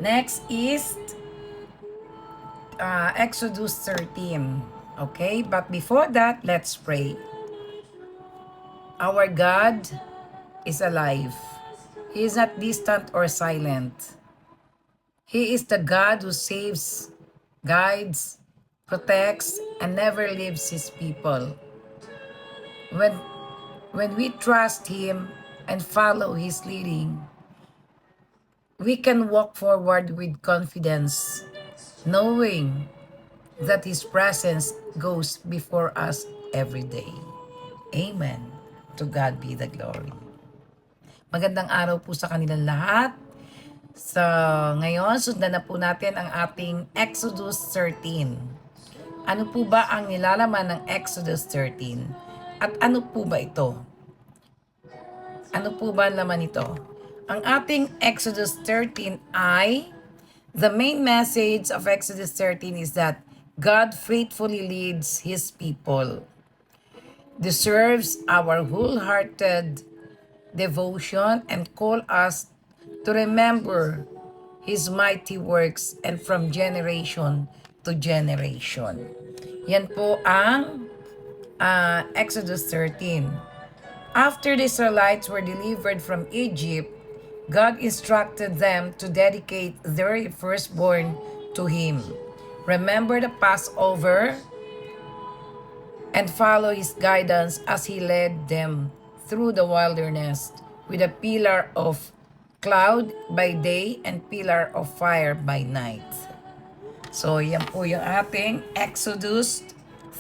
Next is Exodus 13. Okay, but before that, let's pray. Our God is alive. He is not distant or silent. He is the God who saves, guides, protects, and never leaves his people. When, when we trust him and follow his leading, we can walk forward with confidence, knowing that his presence goes before us every day. Amen. To God be the glory. Magandang araw po sa kanilang lahat. So, ngayon, sundan na po natin ang ating Exodus 13. Ano po ba ang nilalaman ng Exodus 13? At ano po ba ito? Ano po ba laman ito? Ang ating Exodus 13 ay, the main message of Exodus 13 is that God faithfully leads His people, deserves our wholehearted devotion, and call us to remember His mighty works and from generation to generation. Yan po ang Exodus 13. After the Israelites were delivered from Egypt, God instructed them to dedicate their firstborn to Him. Remember the Passover and follow His guidance as He led them through the wilderness with a pillar of cloud by day and pillar of fire by night. So, yan po yung ating Exodus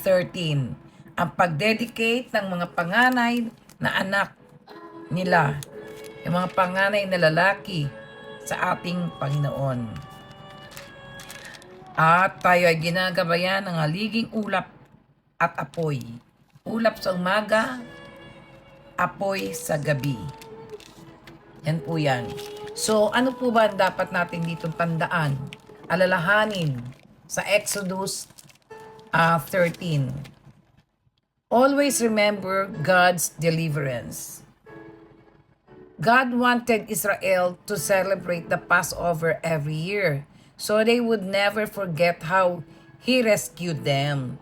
13. Ang pag-dedicate ng mga panganay na anak nila, yung mga panganay na lalaki sa ating Panginoon. At tayo ay ginagabayan ng haliging ulap at apoy. Ulap sa umaga, apoy sa gabi. Yan po yan. So, ano po ba ang dapat natin ditong tandaan? Alalahanin sa Exodus 13. Always remember God's deliverance. God wanted Israel to celebrate the Passover every year so they would never forget how He rescued them.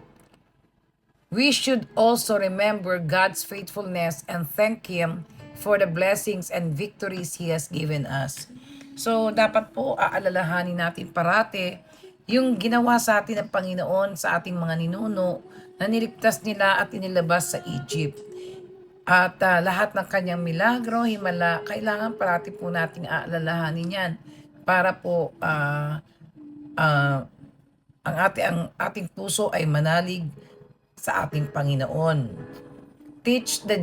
We should also remember God's faithfulness and thank Him for the blessings and victories He has given us. So, dapat po aalalahanin natin parate yung ginawa sa atin ng Panginoon sa ating mga ninuno na niligtas nila at inilabas sa Egypt. At lahat ng kanyang milagro, himala, kailangan parati po nating aalalahanin yan para po ang ating puso ay manalig sa ating Panginoon. Teach the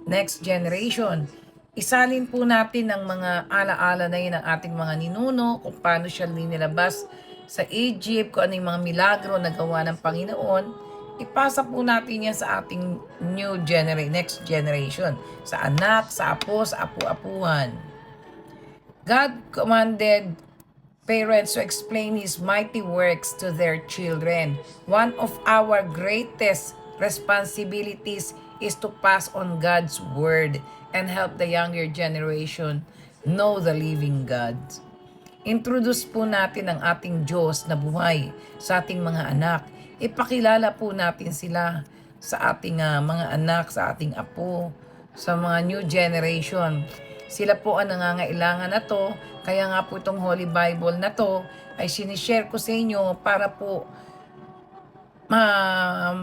next generation. Isalin po natin ang mga alaala na yun ng ating mga ninuno, kung paano siya nilabas sa Egypt, kung ano yung mga milagro na gawa ng Panginoon. Ipasa po natin yan sa ating next generation, sa anak, sa apo, sa apu-apuhan. God commanded parents to explain His mighty works to their children. One of our greatest responsibilities is to pass on God's word and help the younger generation know the living God. Introduce po natin ang ating Diyos na buhay sa ating mga anak. Ipakilala po natin sila sa ating mga anak, sa ating apo, sa mga new generation. Sila po ang nangangailangan na to. Kaya nga po itong Holy Bible na to ay sinishare ko sa inyo para po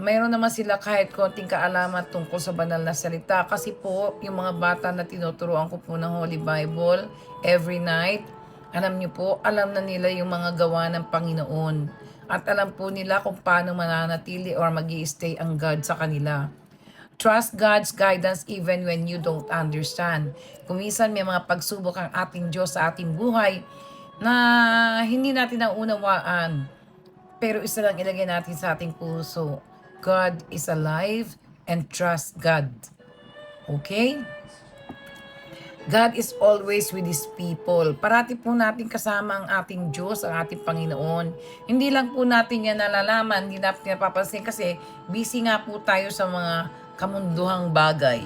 mayroon naman sila kahit konting kaalaman tungkol sa banal na salita. Kasi po, yung mga bata na tinuturuan ko po ng Holy Bible every night, alam nyo po, alam na nila yung mga gawa ng Panginoon. At alam po nila kung paano mananatili or mag-i-stay ang God sa kanila. Trust God's guidance even when you don't understand. Kung minsan may mga pagsubok ang ating Diyos sa ating buhay na hindi natin naunawaan. Pero isa lang ilagay natin sa ating puso. God is alive and trust God. Okay? God is always with His people. Parati po natin kasama ang ating Diyos, ang ating Panginoon. Hindi lang po natin yan nalalaman, hindi natin napapansin kasi busy nga po tayo sa mga kamunduhang bagay.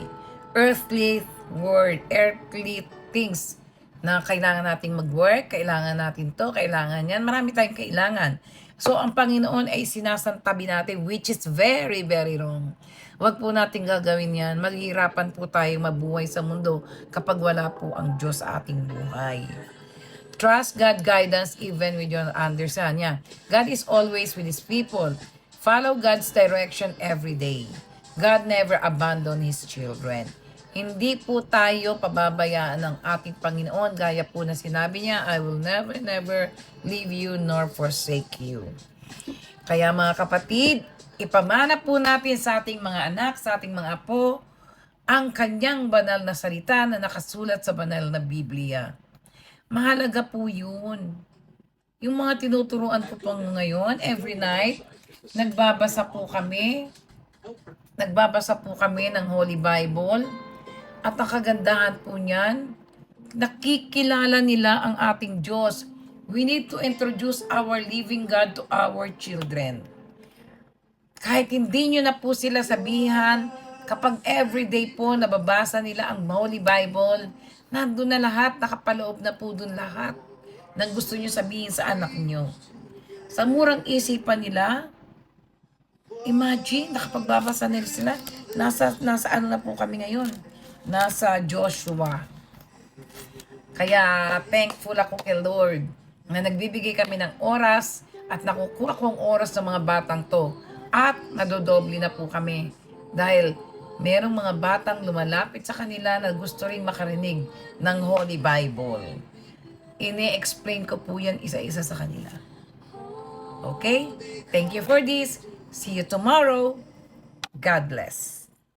Earthly word, earthly things na kailangan nating mag-work, kailangan natin to, kailangan yan. Marami tayong kailangan. So, ang Panginoon ay sinasantabi natin, which is very, very wrong. Huwag po natin gagawin yan. Maghihirapan po tayo mabuhay sa mundo kapag wala po ang Diyos sa ating buhay. Trust God guidance even with your understand. Yeah. God is always with His people. Follow God's direction every day. God never abandon His children. Hindi po tayo pababayaan ng ating Panginoon. Gaya po na sinabi niya, I will never, never leave you nor forsake you. Kaya mga kapatid, ipamana po natin sa ating mga anak, sa ating mga apo, ang kanyang banal na salita na nakasulat sa banal na Biblia. Mahalaga po yun. Yung mga tinuturuan ko pang ngayon, every night, nagbabasa po kami ng Holy Bible. At ang kagandahan po niyan, nakikilala nila ang ating Diyos. We need to introduce our living God to our children. Kahit hindi nyo na po sila sabihan, kapag everyday po nababasa nila ang Holy Bible, nandun na lahat, nakapaloob na po dun lahat ng gusto nyo sabihin sa anak nyo. Sa murang isipan nila, imagine, nakapagbabasa nila sila, nasa ano na po kami ngayon? Nasa Joshua. Kaya thankful ako kay Lord na nagbibigay kami ng oras at nakukuha ko ang oras ng mga batang to at nadodoble na po kami dahil merong mga batang lumalapit sa kanila na gusto rin makarinig ng Holy Bible. Ine-explain ko po yan isa-isa sa kanila. Okay? Thank you for this. See you tomorrow. God bless.